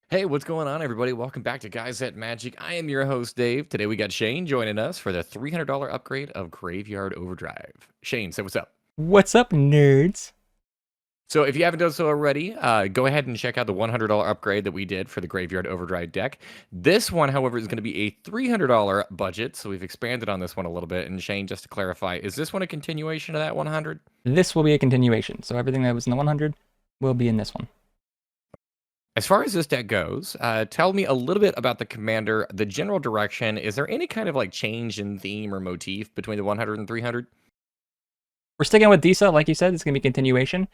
Hey, what's going on, everybody? Welcome back to Guys at Magic. I am your host, Dave. Today we got Shane joining us for the $300 upgrade of Graveyard Overdrive. Shane, say what's up. What's up, nerds? So if you haven't done so already, go ahead and check out the $100 upgrade that we did for the Graveyard Overdrive deck. This one, however, is going to be a $300 budget, so we've expanded on this one a little bit. And Shane, just to clarify, is this one a continuation of that 100? This will be a continuation, so everything that was in the 100 will be in this one. As far as this deck goes, tell me a little bit about the commander, the general direction. Is there any kind of like change in theme or motif between the 100 and 300? We're sticking with Disa, like you said, it's going to be a continuation.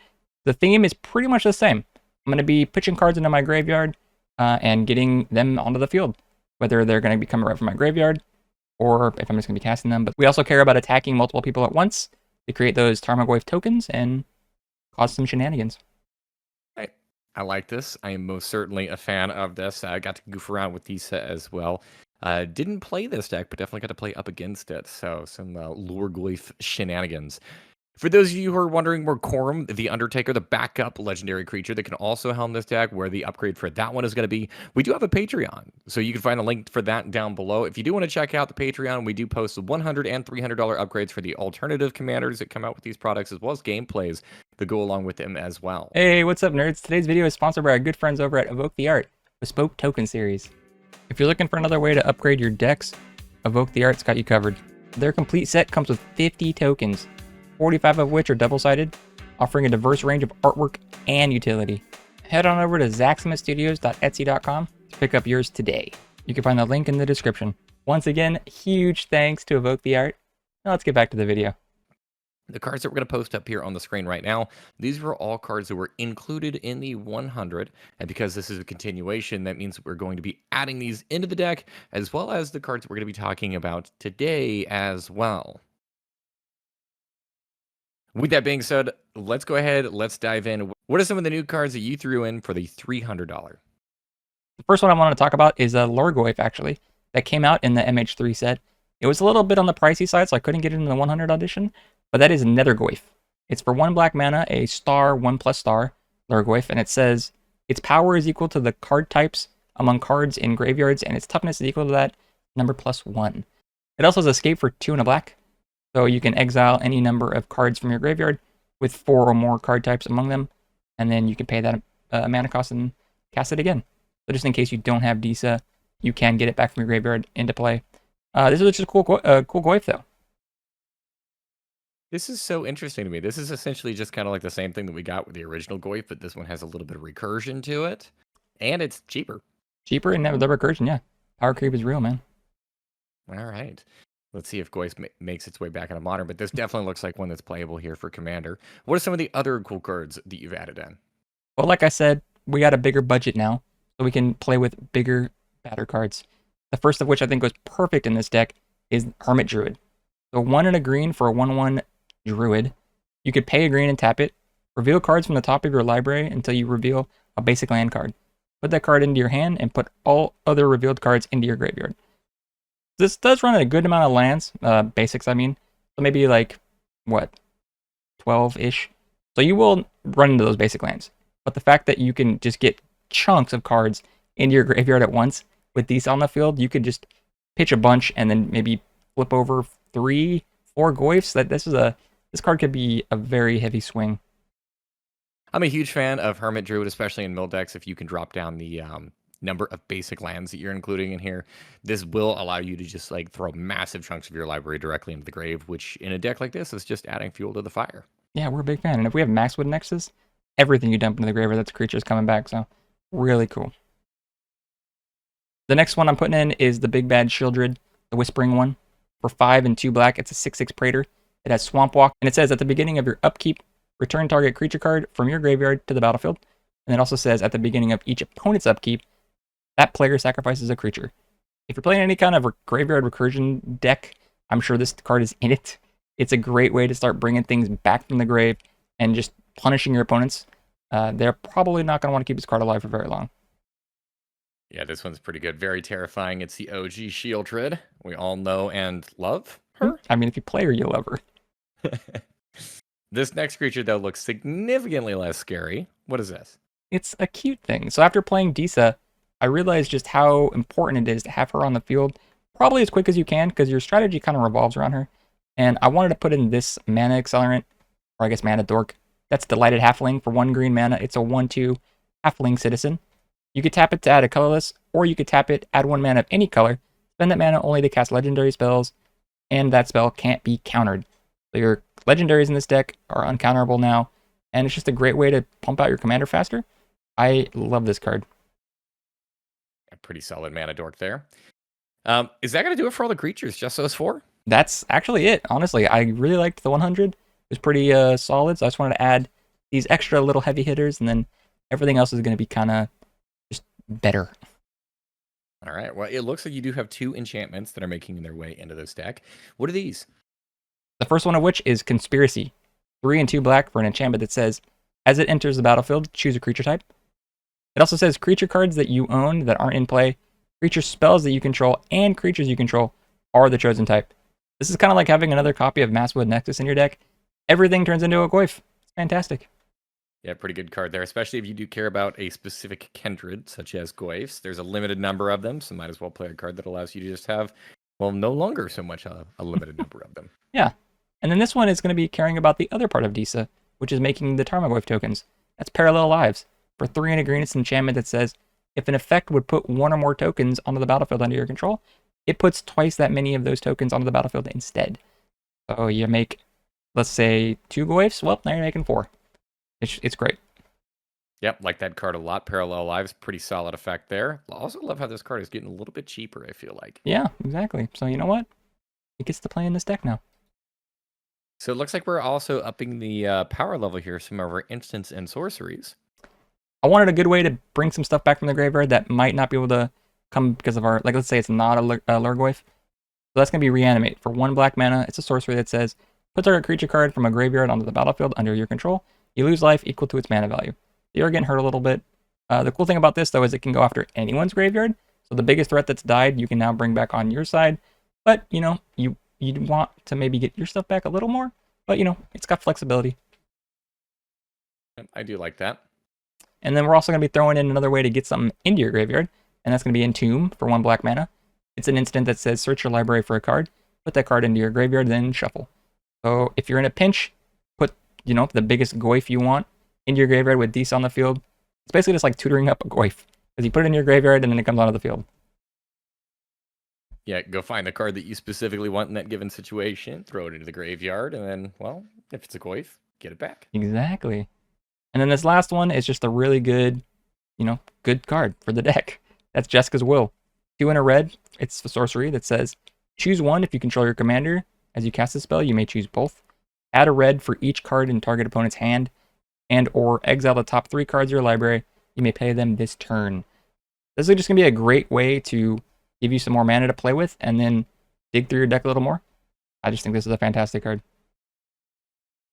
The theme is pretty much the same. I'm going to be pitching cards into my graveyard and getting them onto the field, whether they're going to be coming right from my graveyard or if I'm just going to be casting them. But we also care about attacking multiple people at once to create those Tarmogoyf tokens and cause some shenanigans. I like this. I am most certainly a fan of this. I got to goof around with Disa as well. Didn't play this deck, but definitely got to play up against it. So some Lorgoyf shenanigans. For those of you who are wondering where Corum, the Undertaker, the backup legendary creature that can also helm this deck, where the upgrade for that one is going to be, we do have a Patreon. So you can find the link for that down below. If you do want to check out the Patreon, we do post the $100 and $300 upgrades for the alternative commanders that come out with these products, as well as gameplays that go along with them as well. Hey, what's up, nerds? Today's video is sponsored by our good friends over at Evoke the Art, Bespoke Token Series. If you're looking for another way to upgrade your decks, Evoke the Art's got you covered. Their complete set comes with 50 tokens, 45 of which are double-sided, offering a diverse range of artwork and utility. Head on over to zaximutstudios.etsy.com to pick up yours today. You can find the link in the description. Once again, huge thanks to Evoke the Art. Now let's get back to the video. The cards that we're going to post up here on the screen right now, these were all cards that were included in the 100. And because this is a continuation, that means we're going to be adding these into the deck, as well as the cards that we're going to be talking about today as well. With that being said, let's go ahead, let's dive in. What are some of the new cards that you threw in for the $300? The first one I wanted to talk about is a Lorgoyf, actually, that came out in the MH3 set. It was a little bit on the pricey side, so I couldn't get it in the 100 edition, but that is Nethergoyf. It's for 1 black mana, a star, 1+ star Lorgoyf, and it says its power is equal to the card types among cards in graveyards, and its toughness is equal to that number +1. It also has escape for 2 and a black, so you can exile any number of cards from your graveyard with 4 or more card types among them, and then you can pay that mana cost and cast it again. So just in case you don't have Disa, you can get it back from your graveyard into play. This is just a cool Goyf, though. This is so interesting to me. This is essentially just kind of like the same thing that we got with the original Goyf, but this one has a little bit of recursion to it, and it's cheaper. Cheaper and the recursion, yeah. Power creep is real, man. All right. Let's see if Goyf makes its way back into Modern, but this definitely looks like one that's playable here for Commander. What are some of the other cool cards that you've added in? Well, like I said, we got a bigger budget now, so we can play with bigger, badder cards. The first of which I think goes perfect in this deck is Hermit Druid. So 1 and a green for a 1/1 Druid. You could pay a green and tap it. Reveal cards from the top of your library until you reveal a basic land card. Put that card into your hand and put all other revealed cards into your graveyard. This does run a good amount of lands, basics I mean. So maybe like, what, 12-ish? So you will run into those basic lands. But the fact that you can just get chunks of cards into your graveyard at once with these on the field, you could just pitch a bunch and then maybe flip over 3, 4 Goyfs. This card could be a very heavy swing. I'm a huge fan of Hermit Druid, especially in mill decks. If you can drop down the number of basic lands that you're including in here, this will allow you to just like throw massive chunks of your library directly into the grave, which in a deck like this is just adding fuel to the fire. Yeah, we're a big fan. And if we have Maxwood Nexus, everything you dump into the graveyard, that's a creature is coming back. So really cool. The next one I'm putting in is the Big Bad Shieldred, the Whispering one. For 5 and 2 black, it's a 6/6 Praetor. It has Swamp Walk, and it says at the beginning of your upkeep, return target creature card from your graveyard to the battlefield. And it also says at the beginning of each opponent's upkeep, that player sacrifices a creature. If you're playing any kind of graveyard recursion deck, I'm sure this card is in it. It's a great way to start bringing things back from the grave and just punishing your opponents. They're probably not going to want to keep this card alive for very long. Yeah, this one's pretty good. Very terrifying. It's the OG Shieldred. We all know and love her. I mean, if you play her, you'll love her. This next creature, though, looks significantly less scary. What is this? It's a cute thing. So after playing Disa, I realized just how important it is to have her on the field probably as quick as you can because your strategy kind of revolves around her. And I wanted to put in this mana accelerant, or I guess mana dork. That's Delighted Halfling for 1 green mana. It's a 1/2 Halfling Citizen. You could tap it to add a colorless, or you could tap it, add 1 mana of any color, spend that mana only to cast legendary spells, and that spell can't be countered. So your legendaries in this deck are uncounterable now, and it's just a great way to pump out your commander faster. I love this card. A pretty solid mana dork there. Is that going to do it for all the creatures? Just those 4? That's actually it. Honestly, I really liked the 100. It was pretty solid, so I just wanted to add these extra little heavy hitters, and then everything else is going to be kind of just better. All right. Well, it looks like you do have 2 enchantments that are making their way into this deck. What are these? The first one of which is Conspiracy. 3 and 2 black for an enchantment that says, as it enters the battlefield, choose a creature type. It also says creature cards that you own that aren't in play, creature spells that you control, and creatures you control are the chosen type. This is kind of like having another copy of Masswood Nexus in your deck. Everything turns into a Goyf. It's fantastic. Yeah, pretty good card there, especially if you do care about a specific kindred, such as Goyfs. There's a limited number of them, so might as well play a card that allows you to just have, well, no longer so much a limited number of them. Yeah. And then this one is going to be caring about the other part of Disa, which is making the Tarmogoyf tokens. That's Parallel Lives. For 3 and a green, it's an enchantment that says, if an effect would put 1 or more tokens onto the battlefield under your control, it puts twice that many of those tokens onto the battlefield instead. So you make, let's say, 2 Goyfs. Well, now you're making 4. It's great. Yep, like that card a lot. Parallel Lives, pretty solid effect there. I also love how this card is getting a little bit cheaper, I feel like. Yeah, exactly. So you know what? It gets to play in this deck now. So it looks like we're also upping the power level here, some of our instants and sorceries. I wanted a good way to bring some stuff back from the graveyard that might not be able to come because of our, like, let's say it's not a Lurgoyf. So that's going to be Reanimate. For 1 black mana, it's a sorcery that says, put target creature card from a graveyard onto the battlefield under your control. You lose life equal to its mana value. You're getting hurt a little bit. The cool thing about this, though, is it can go after anyone's graveyard. So the biggest threat that's died, you can now bring back on your side. But, you know, you want to maybe get your stuff back a little more. But, you know, it's got flexibility. I do like that. And then we're also going to be throwing in another way to get something into your graveyard. And that's going to be Entomb for 1 black mana. It's an instant that says search your library for a card, put that card into your graveyard, then shuffle. So if you're in a pinch, put, you know, the biggest Goyf you want into your graveyard with Disa on the field. It's basically just like tutoring up a Goyf. Because you put it in your graveyard and then it comes onto the field. Yeah, go find the card that you specifically want in that given situation, throw it into the graveyard, and then, well, if it's a Goyf, get it back. Exactly. And then this last one is just a really good, you know, good card for the deck. That's Jessica's Will. 2 and a red, it's a sorcery that says, choose 1 if you control your commander. As you cast the spell, you may choose both. Add a red for each card in target opponent's hand, and or exile the top 3 cards of your library. You may play them this turn. This is just going to be a great way to give you some more mana to play with, and then dig through your deck a little more. I just think this is a fantastic card.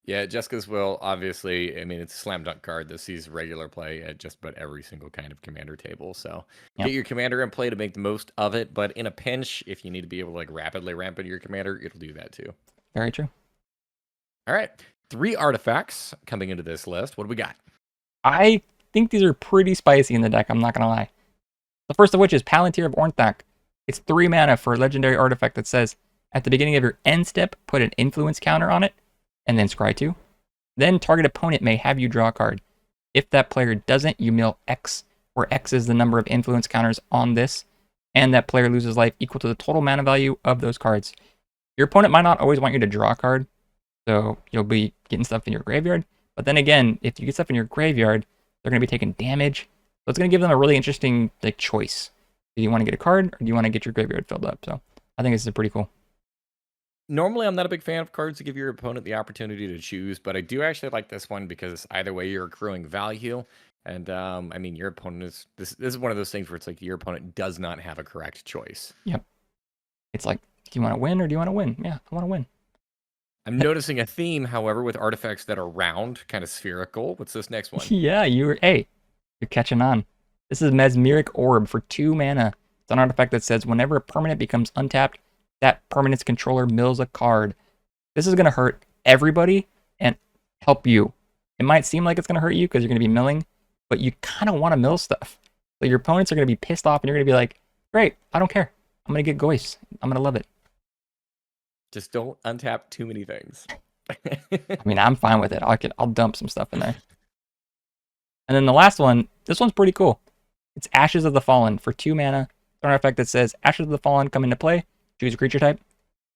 Yeah, Jessica's Will, obviously, I mean, it's a slam dunk card that sees regular play at just about every single kind of commander table. So Yep. get your commander in play to make the most of it. But in a pinch, if you need to be able to like rapidly ramp into your commander, it'll do that too. Very true. All right. 3 artifacts coming into this list. What do we got? I think these are pretty spicy in the deck, I'm not going to lie. The first of which is Palantir of Ornthak. It's 3 mana for a legendary artifact that says, at the beginning of your end step, put an influence counter on it, and then scry 2. Then target opponent may have you draw a card. If that player doesn't, you mill X, where X is the number of influence counters on this, and that player loses life equal to the total mana value of those cards. Your opponent might not always want you to draw a card, so you'll be getting stuff in your graveyard. But then again, if you get stuff in your graveyard, they're going to be taking damage. So it's going to give them a really interesting like choice. Do you want to get a card, or do you want to get your graveyard filled up? So I think this is pretty cool. Normally, I'm not a big fan of cards to give your opponent the opportunity to choose, but I do actually like this one because either way, you're accruing value. And I mean, your opponent is this is one of those things where it's like your opponent does not have a correct choice. Yep. It's like, do you want to win or do you want to win? Yeah, I want to win. I'm noticing a theme, however, with artifacts that are round, kind of spherical. What's this next one? Yeah, you're catching on. This is Mesmeric Orb for 2 mana. It's an artifact that says whenever a permanent becomes untapped, that permanent's controller mills a card. This is going to hurt everybody and help you. It might seem like it's going to hurt you because you're going to be milling, but you kind of want to mill stuff. So your opponents are going to be pissed off, and you're going to be like, great, I don't care. I'm going to get Goyce. I'm going to love it. Just don't untap too many things. I mean, I'm fine with it. I'll dump some stuff in there. And then the last one, this one's pretty cool. It's Ashes of the Fallen for 2 mana. It's an artifact that says Ashes of the Fallen come into play. Choose a creature type.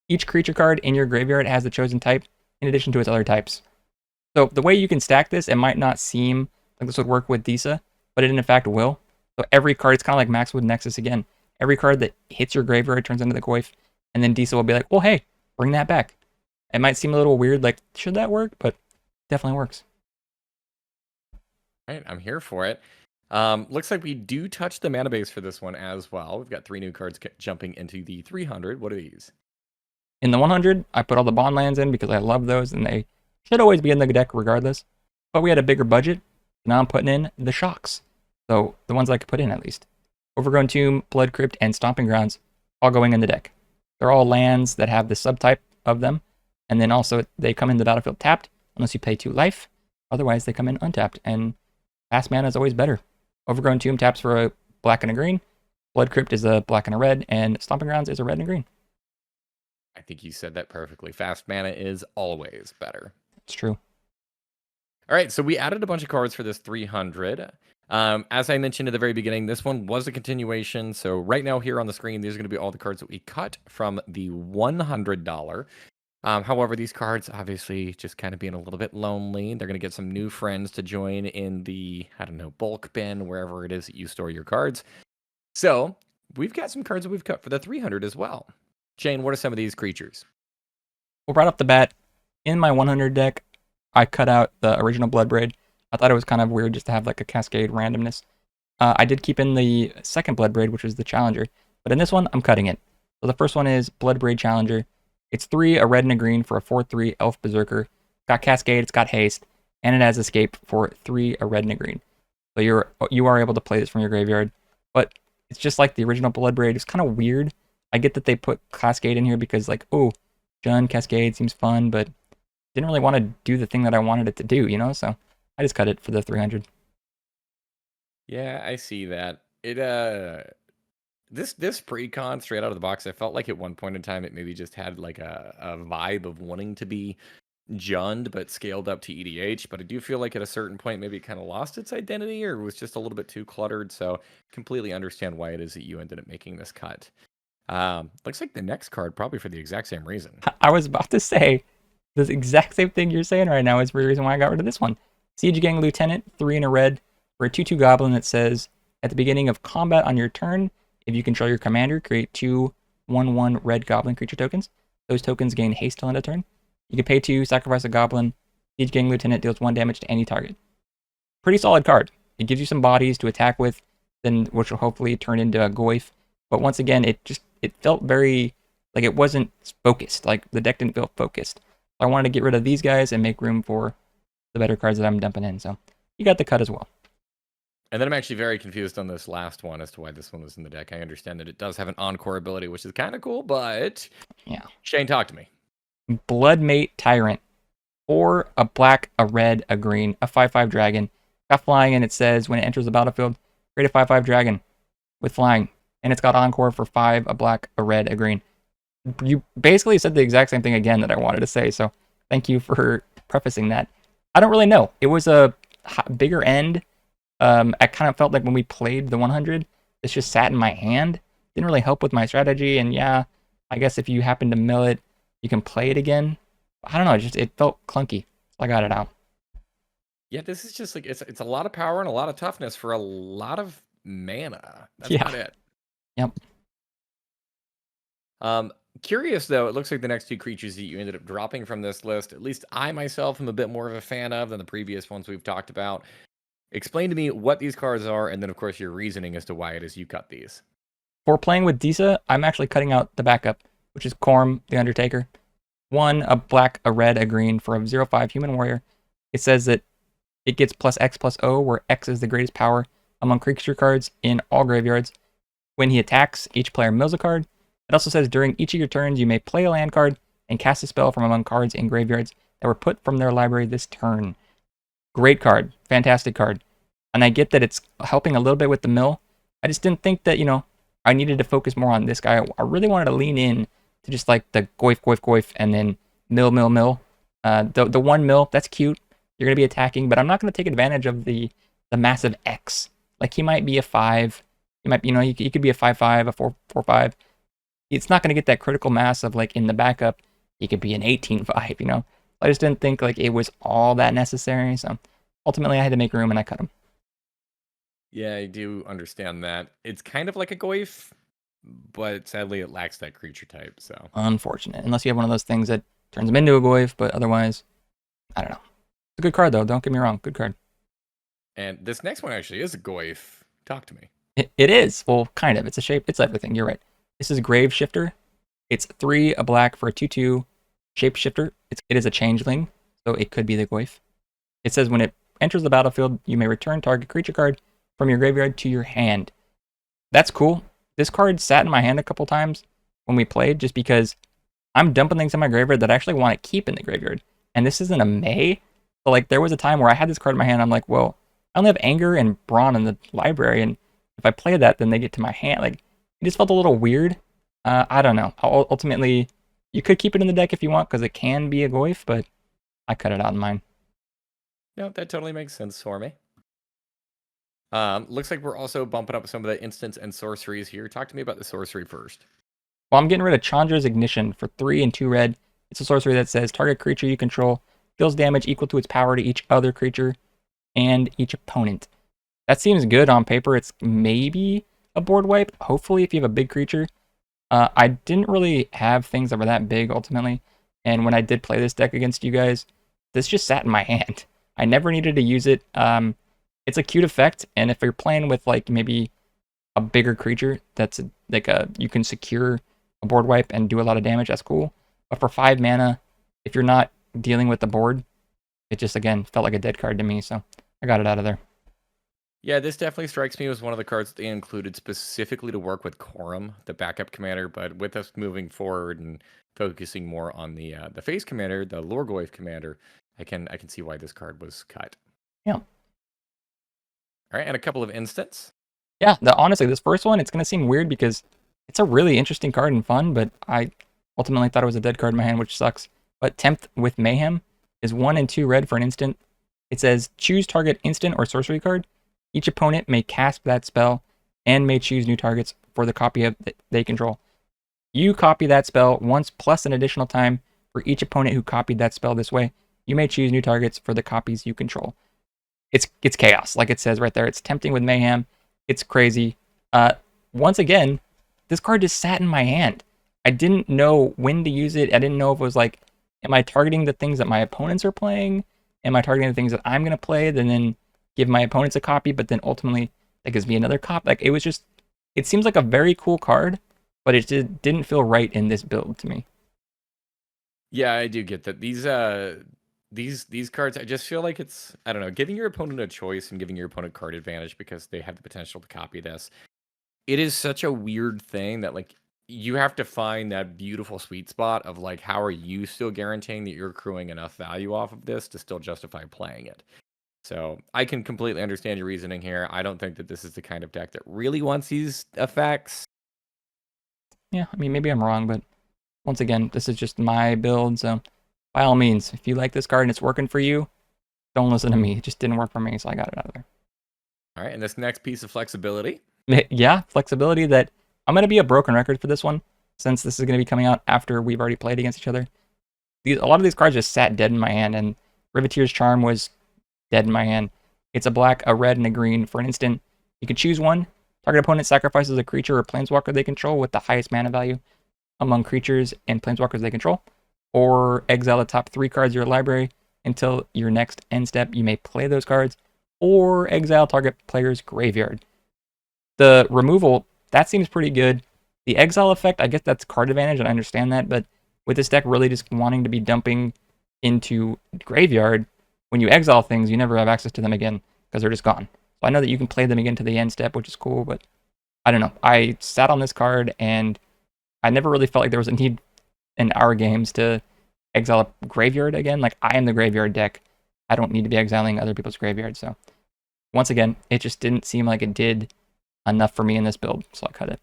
Each creature card in your graveyard has the chosen type in addition to its other types. So the way you can stack this, it might not seem like this would work with Disa, but it in fact will. So every card, it's kind of like Maxwood Nexus again. Every card that hits your graveyard turns into the Goyf, and then Disa will be like, well, hey, bring that back. It might seem a little weird, like, should that work? But it definitely works. All right, I'm here for it. Looks like we do touch the mana base for this one as well. We've got 3 new cards jumping into the 300. What are these? In the 100, I put all the bond lands in because I love those, and they should always be in the deck regardless. But we had a bigger budget, so now I'm putting in the shocks. So the ones I could put in at least. Overgrown Tomb, Blood Crypt, and Stomping Grounds, all going in the deck. They're all lands that have the subtype of them, and then also they come in the battlefield tapped, unless you pay 2 life. Otherwise, they come in untapped, and fast mana is always better. Overgrown Tomb taps for a black and a green, Blood Crypt is a black and a red, and Stomping Grounds is a red and a green. I think you said that perfectly. Fast mana is always better. It's true. All right, so we added a bunch of cards for this 300. As I mentioned at the very beginning, this one was a continuation. So right now here on the screen, these are going to be all the cards that we cut from the $100. However, these cards obviously just kind of being a little bit lonely. They're going to get some new friends to join in the, I don't know, bulk bin, wherever it is that you store your cards. So we've got some cards that we've cut for the 300 as well. Shane, what are some of these creatures? Well, right off the bat, in my 100 deck, I cut out the original Bloodbraid. I thought it was kind of weird just to have like a cascade randomness. I did keep in the second Bloodbraid, which was the Challenger, but in this one, I'm cutting it. So the first one is Bloodbraid Challenger. It's 3, a red and a green for a 4/3 Elf Berserker. It's got Cascade, it's got Haste, and it has Escape for 3, a red and a green. So you are able to play this from your graveyard, but it's just like the original Bloodbraid. It's kind of weird. I get that they put Cascade in here because like, oh, Jund Cascade seems fun, but didn't really want to do the thing that I wanted it to do, you know? So I just cut it for the 300. Yeah, I see that. It this Precon straight out of the box, I felt like at one point in time it maybe just had like a vibe of wanting to be Jund but scaled up to EDH. But I do feel like at a certain point maybe it kind of lost its identity or was just a little bit too cluttered. So completely understand why it is that you ended up making this cut. Looks like the next card probably for the exact same reason. I was about to say the exact same thing you're saying right now is the reason why I got rid of this one. Siege Gang Lieutenant, 3 in a red for a 2/2 goblin that says at the beginning of combat on your turn, if you control your commander, create 2 1/1 red goblin creature tokens. Those tokens gain haste till end of turn. You can pay 2, sacrifice a goblin. Siege Gang Lieutenant deals 1 damage to any target. Pretty solid card. It gives you some bodies to attack with, then which will hopefully turn into a Goyf. But once again, it felt very like it wasn't focused. Like the deck didn't feel focused. I wanted to get rid of these guys and make room for the better cards that I'm dumping in. So you got the cut as well. And then I'm actually very confused on this last one as to why this one was in the deck. I understand that it does have an encore ability, which is kind of cool, but yeah. Shane, talk to me. Bloodmate Tyrant, or a black, a red, a green, a 5/5 dragon. Got flying, and it says when it enters the battlefield, create a 5/5 dragon with flying, and it's got encore for 5, a black, a red, a green. You basically said the exact same thing again that I wanted to say, so thank you for prefacing that. I don't really know. It was a bigger end. I kind of felt like when we played the 100, this just sat in my hand. Didn't really help with my strategy, and yeah, I guess if you happen to mill it, you can play it again. I don't know, it felt clunky, so I got it out. Yeah, this is just like, it's a lot of power and a lot of toughness for a lot of mana. That's Yeah. about it. Yep. Curious though, it looks like the next 2 creatures that you ended up dropping from this list, at least I myself am a bit more of a fan of than the previous ones we've talked about. Explain to me what these cards are, and then of course your reasoning as to why it is you cut these. For playing with Disa, I'm actually cutting out the backup, which is Korm, the Undertaker. 1, a black, a red, a green for a 0/5 human warrior. It says that it gets +X/+O, where X is the greatest power among creature cards in all graveyards. When he attacks, each player mills a card. It also says during each of your turns, you may play a land card and cast a spell from among cards in graveyards that were put from their library this turn. Great card. Fantastic card. And I get that it's helping a little bit with the mill, I just didn't think that, I needed to focus more on this guy. I really wanted to lean in to just like the goif, goif, goif, and then mill, mill, mill. The one mill, that's cute. You're going to be attacking, but I'm not going to take advantage of the massive X. Like he might be a 5. He might, he could be a 5/5, a 4/4/5. It's not going to get that critical mass of like in the backup. He could be an 18/5. I just didn't think like it was all that necessary. So ultimately, I had to make room and I cut him. Yeah, I do understand that. It's kind of like a Goif, but sadly it lacks that creature type, so. Unfortunate, unless you have one of those things that turns him into a goif. But otherwise, I don't know. It's a good card though. Don't get me wrong. Good card. And this next one actually is a Goif. Talk to me. It is. Well, kind of. It's a shape. It's everything. You're right. This is Grave Shifter. It's 3 a black for a 2/2 shapeshifter. It is a changeling, so it could be the goif. It says when it enters the battlefield, you may return target creature card from your graveyard to your hand. That's cool. This card sat in my hand a couple times when we played just because I'm dumping things in my graveyard that I actually want to keep in the graveyard. And this isn't a May. But like there was a time where I had this card in my hand. I'm like, well, I only have Anger and Brawn in the library, and if I play that, then they get to my hand. Like it just felt a little weird. I don't know. Ultimately, you could keep it in the deck if you want because it can be a goif, but I cut it out in mine. No, that totally makes sense for me. Looks like we're also bumping up some of the instants and sorceries here. Talk to me about the sorcery first. Well, I'm getting rid of Chandra's Ignition for 3 and 2 red. It's a sorcery that says target creature you control deals damage equal to its power to each other creature and each opponent. That seems good on paper. It's maybe a board wipe. Hopefully, if you have a big creature. I didn't really have things that were that big ultimately. And when I did play this deck against you guys, this just sat in my hand. I never needed to use it. It's a cute effect. And if you're playing with like maybe a bigger creature that's you can secure a board wipe and do a lot of damage, that's cool. But for 5 mana, if you're not dealing with the board, it just again felt like a dead card to me. So I got it out of there. Yeah, this definitely strikes me as one of the cards that they included specifically to work with Quorum, the backup commander. But with us moving forward and focusing more on the face commander, the Lorgoyf commander, I can see why this card was cut. Yeah. All right, and a couple of instants. Yeah, honestly, this first one, it's going to seem weird because it's a really interesting card and fun, but I ultimately thought it was a dead card in my hand, which sucks. But Tempt with Mayhem is 1 and 2 red for an instant. It says choose target instant or sorcery card. Each opponent may cast that spell and may choose new targets for the copy of that they control. You copy that spell once plus an additional time for each opponent who copied that spell this way. You may choose new targets for the copies you control. It's chaos, like it says right there. It's tempting with Mayhem. It's crazy. Once again, this card just sat in my hand. I didn't know when to use it. I didn't know if it was like, am I targeting the things that my opponents are playing? Am I targeting the things that I'm going to play? Then give my opponents a copy, but then ultimately that gives me another copy. Like it seems like a very cool card, but it just didn't feel right in this build to me. Yeah, I do get that. These cards, I just feel like it's, I don't know, giving your opponent a choice and giving your opponent card advantage because they have the potential to copy this. It is such a weird thing that like you have to find that beautiful sweet spot of like how are you still guaranteeing that you're accruing enough value off of this to still justify playing it. So I can completely understand your reasoning here. I don't think that this is the kind of deck that really wants these effects. Yeah, I mean, maybe I'm wrong, but once again, this is just my build, so by all means, if you like this card and it's working for you, don't listen to me. It just didn't work for me, so I got it out of there. All right, and this next piece of flexibility. Yeah, flexibility that I'm going to be a broken record for this one, since this is going to be coming out after we've already played against each other. A lot of these cards just sat dead in my hand, and Riveteer's Charm was dead in my hand. It's a black, a red, and a green for an instant. You can choose one. Target opponent sacrifices a creature or planeswalker they control with the highest mana value among creatures and planeswalkers they control, or exile the top 3 cards of your library until your next end step. You may play those cards, or exile target player's graveyard. The removal, that seems pretty good. The exile effect, I guess that's card advantage, and I understand that, but with this deck really just wanting to be dumping into graveyard, when you exile things, you never have access to them again because they're just gone. So I know that you can play them again to the end step, which is cool, but I don't know. I sat on this card, and I never really felt like there was a need in our games to exile a graveyard again. Like, I am the graveyard deck. I don't need to be exiling other people's graveyards. So once again, it just didn't seem like it did enough for me in this build, so I cut it.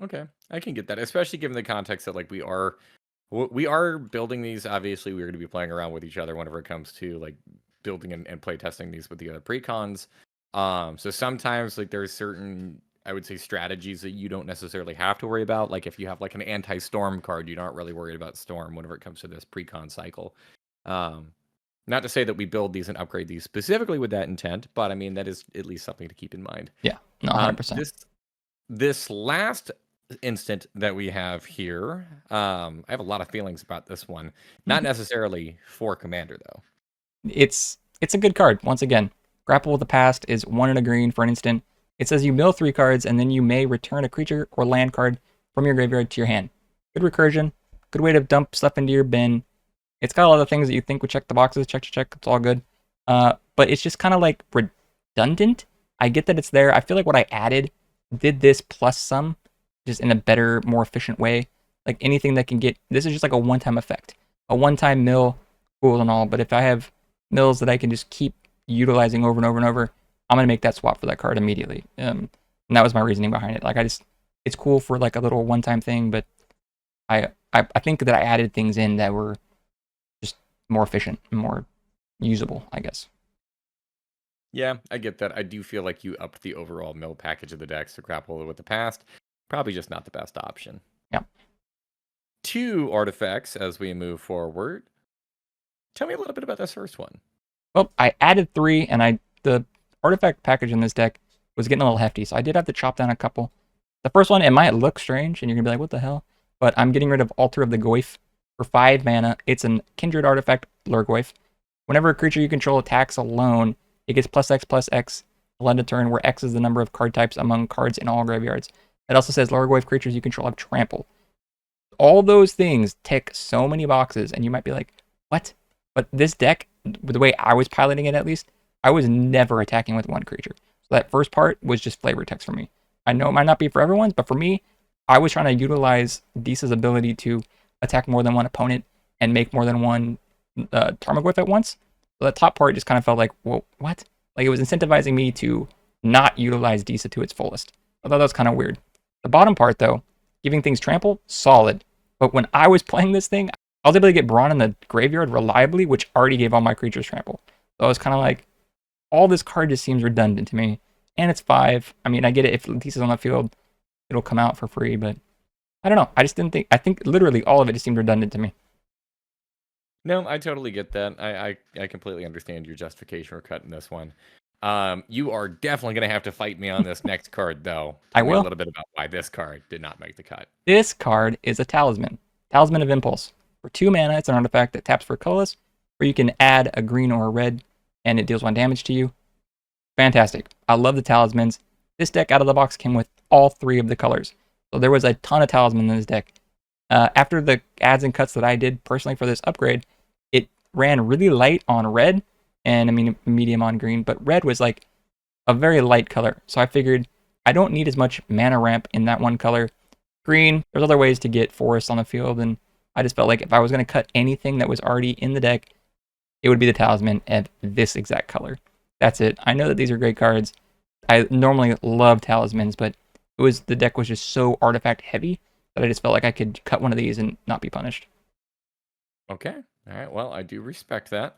Okay, I can get that, especially given the context that like we are building these. Obviously, we're going to be playing around with each other whenever it comes to like building and play testing these with the other precons. So sometimes like there's certain, I would say, strategies that you don't necessarily have to worry about. Like if you have like an anti-storm card, you're not really worried about storm whenever it comes to this precon cycle. Um, Not to say that we build these and upgrade these specifically with that intent, but I mean that is at least something to keep in mind. Yeah, no, 100%. This last instant that we have here, I have a lot of feelings about this one. Not necessarily for Commander though. It's a good card. Once again, Grapple with the Past is 1 and a green for an instant. It says you mill 3 cards, and then you may return a creature or land card from your graveyard to your hand. Good recursion. Good way to dump stuff into your bin. It's got a lot of things that you think would check the boxes. Check. It's all good. But it's just kind of like redundant. I get that it's there. I feel like what I added did this plus some, just in a better, more efficient way. Like anything that can get, this is just like a one-time effect. A one-time mill, cool and all, but if I have mills that I can just keep utilizing over and over and over, I'm going to make that swap for that card immediately. And that was my reasoning behind it. Like it's cool for like a little one-time thing, but I think that I added things in that were just more efficient and more usable, I guess. Yeah, I get that. I do feel like you upped the overall mill package of the decks to grapple with the past. Probably just not the best option. Yeah. 2 artifacts as we move forward. Tell me a little bit about this first one. Well, I added 3, and the artifact package in this deck was getting a little hefty, so I did have to chop down a couple. The first one, it might look strange, and you're going to be like, what the hell? But I'm getting rid of Altar of the Goyf for 5 mana. It's a kindred artifact, Lurgoyf. Whenever a creature you control attacks alone, it gets +X/+X lend a turn, where X is the number of card types among cards in all graveyards. It also says Lurgoyf creatures you control have trample. All those things tick so many boxes, and you might be like, what? But this deck, the way I was piloting it at least, I was never attacking with one creature. So that first part was just flavor text for me. I know it might not be for everyone, but for me, I was trying to utilize Disa's ability to attack more than one opponent and make more than one Tarmogoyf at once. So that top part just kind of felt like, well, what? Like it was incentivizing me to not utilize Disa to its fullest. I thought that was kind of weird. The bottom part, though, giving things trample, solid. But when I was playing this thing, I was able to get Brawn in the graveyard reliably, which already gave all my creatures trample. So I was kind of like, all this card just seems redundant to me. And it's 5. I mean, I get it. If Disa's on the field, it'll come out for free. But I don't know. I just didn't think, I think literally all of it just seemed redundant to me. No, I totally get that. I completely understand your justification for cutting this one. You are definitely going to have to fight me on this next card, though. I Tell me will. a little bit about why this card did not make the cut. This card is a Talisman. Talisman of Impulse. For 2 mana, it's an artifact that taps for colorless, where you can add a green or a red, and it deals 1 damage to you. Fantastic. I love the Talismans. This deck out of the box came with all 3 of the colors. So there was a ton of Talisman in this deck. After the adds and cuts that I did personally for this upgrade, it ran really light on red, and I mean medium on green, but red was like a very light color. So I figured I don't need as much mana ramp in that one color. Green, there's other ways to get forests on the field, and I just felt like if I was going to cut anything that was already in the deck, it would be the Talisman of this exact color. That's it. I know that these are great cards. I normally love Talismans, but the deck was just so artifact heavy that I just felt like I could cut one of these and not be punished. Okay. All right. Well, I do respect that.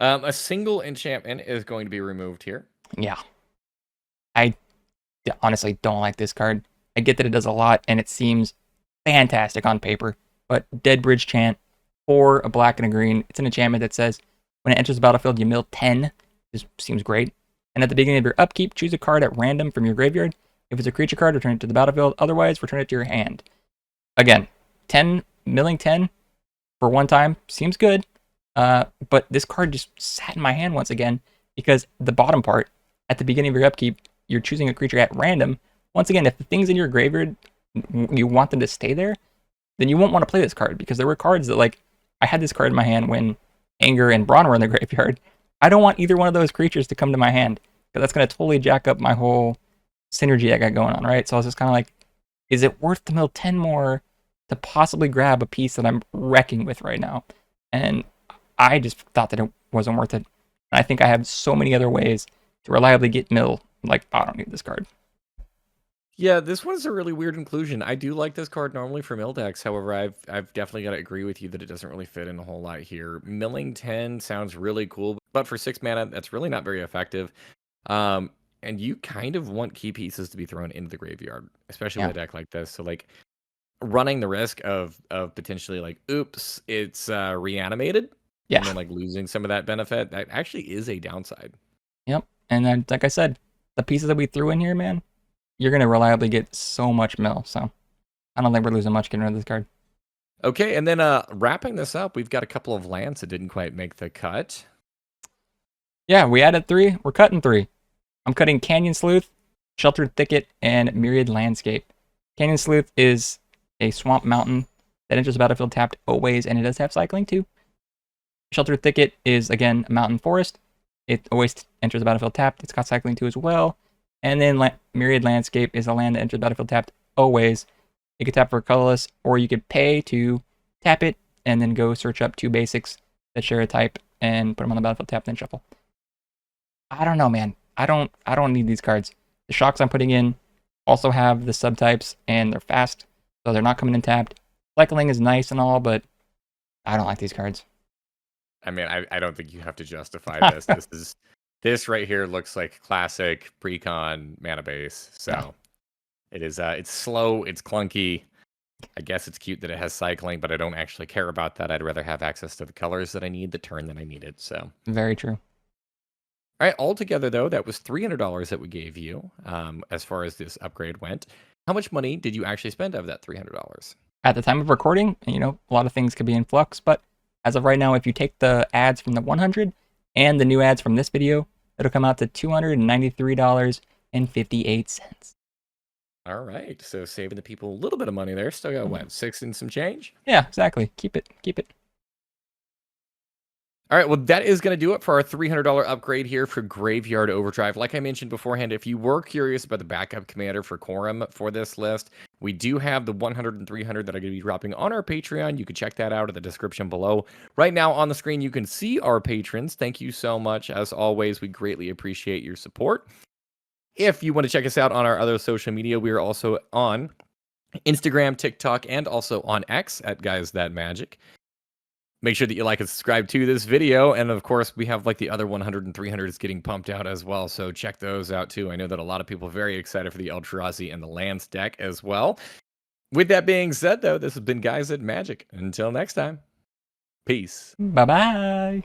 A single enchantment is going to be removed here. Yeah. I honestly don't like this card. I get that it does a lot, and it seems fantastic on paper, but Dead Bridge Chant for a black and a green, it's an enchantment that says when it enters the battlefield, you mill 10. This seems great. And at the beginning of your upkeep, choose a card at random from your graveyard. If it's a creature card, return it to the battlefield. Otherwise, return it to your hand. Again, milling 10 for one time seems good, but this card just sat in my hand once again because the bottom part, at the beginning of your upkeep, you're choosing a creature at random. Once again, if the things in your graveyard, you want them to stay there, then you won't want to play this card because there were cards that, like, I had this card in my hand when Anger and Brawn were in the graveyard. I don't want either one of those creatures to come to my hand because that's going to totally jack up my whole synergy I got going on, right? So I was just kind of like, is it worth to mill 10 more to possibly grab a piece that I'm wrecking with right now? And I just thought that it wasn't worth it. And I think I have so many other ways to reliably get mill. Like, I don't need this card. Yeah, this one's a really weird inclusion. I do like this card normally for mill decks. However, I've definitely got to agree with you that it doesn't really fit in a whole lot here. Milling 10 sounds really cool, but for 6 mana, that's really not very effective. Um, and you kind of want key pieces to be thrown into the graveyard, especially Yeah. with a deck like this. So like running the risk of potentially like, oops, it's reanimated, Yeah. and then like losing some of that benefit, that actually is a downside. Yep. And then, like I said, the pieces that we threw in here, man, you're gonna reliably get so much mill. So I don't think we're losing much getting rid of this card. Okay, and then wrapping this up, we've got a couple of lands that didn't quite make the cut. Yeah, we added 3. We're cutting 3. I'm cutting Canyon Sleuth, Sheltered Thicket, and Myriad Landscape. Canyon Sleuth is a swamp mountain that enters the battlefield tapped always, and it does have cycling too. Sheltered Thicket is, again, a mountain forest. It always enters the battlefield tapped. It's got cycling too as well. And then Myriad Landscape is a land that enters the battlefield tapped always. You could tap for colorless, or you could pay to tap it and then go search up 2 basics that share a type and put them on the battlefield tapped and shuffle. I don't know, man. I don't need these cards. The shocks I'm putting in also have the subtypes and they're fast, so they're not coming in tapped. Cycling is nice and all, but I don't like these cards. I mean, I don't think you have to justify this. This right here looks like classic Precon mana base. So Yeah, it is it's slow, it's clunky. I guess it's cute that it has cycling, but I don't actually care about that. I'd rather have access to the colors that I need, the turn that I needed. So very true. all right, altogether though, that was $300 that we gave you as far as this upgrade went. How much money did you actually spend of that $300? At the time of recording, a lot of things could be in flux, but as of right now, if you take the ads from the 100 and the new ads from this video, it'll come out to $293.58. All right, so saving the people a little bit of money there. Still got what, 6 and some change? Yeah, exactly. Keep it. All right, well, that is going to do it for our $300 upgrade here for Graveyard Overdrive. Like I mentioned beforehand, if you were curious about the backup commander for Quorum for this list, we do have the 100 and 300 that are going to be dropping on our Patreon. You can check that out in the description below. Right now on the screen, you can see our patrons. Thank you so much. As always, we greatly appreciate your support. If you want to check us out on our other social media, we are also on Instagram, TikTok, and also on X at Guys That Magic. Make sure that you like and subscribe to this video. And of course, we have like the other 100 and 300s getting pumped out as well. So check those out too. I know that a lot of people are very excited for the Eldrazi and the Lands deck as well. With that being said, though, this has been Guys at Magic. Until next time, peace. Bye-bye.